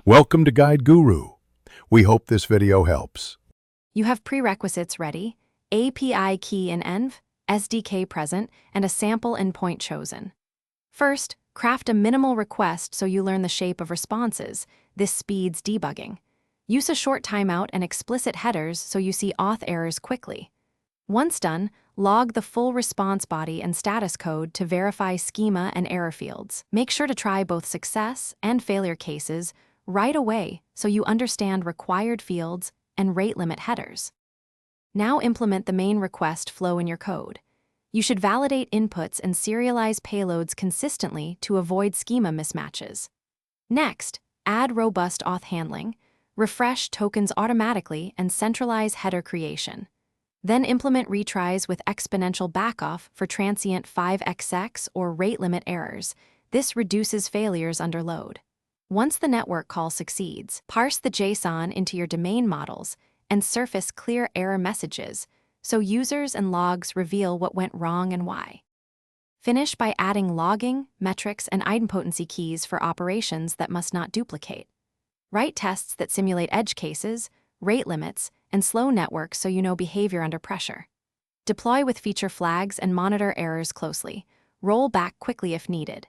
Welcome to Guide Guru. We hope this video helps. You have prerequisites ready, API key in env, SDK present, and a sample endpoint chosen. First, craft a minimal request so you learn the shape of responses. This speeds debugging. Use a short timeout and explicit headers so you see auth errors quickly. Once done, log the full response body and status code to verify schema and error fields. Make sure to try both success and failure cases right away so you understand required fields and rate limit headers. Now implement the main request flow in your code. You should validate inputs and serialize payloads consistently to avoid schema mismatches. Next, add robust auth handling, refresh tokens automatically, and centralize header creation. Then implement retries with exponential backoff for transient 5xx or rate limit errors. This reduces failures under load. Once the network call succeeds, parse the JSON into your domain models and surface clear error messages so users and logs reveal what went wrong and why. Finish by adding logging, metrics, and idempotency keys for operations that must not duplicate. Write tests that simulate edge cases, rate limits, and slow networks so you know behavior under pressure. Deploy with feature flags and monitor errors closely. Roll back quickly if needed.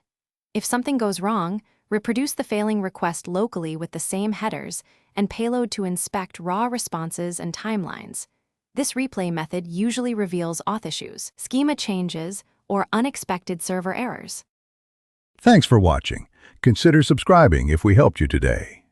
If something goes wrong, reproduce the failing request locally with the same headers and payload to inspect raw responses and timelines. This replay method usually reveals auth issues, schema changes, or unexpected server errors. Thanks for watching. Consider subscribing if we helped you today.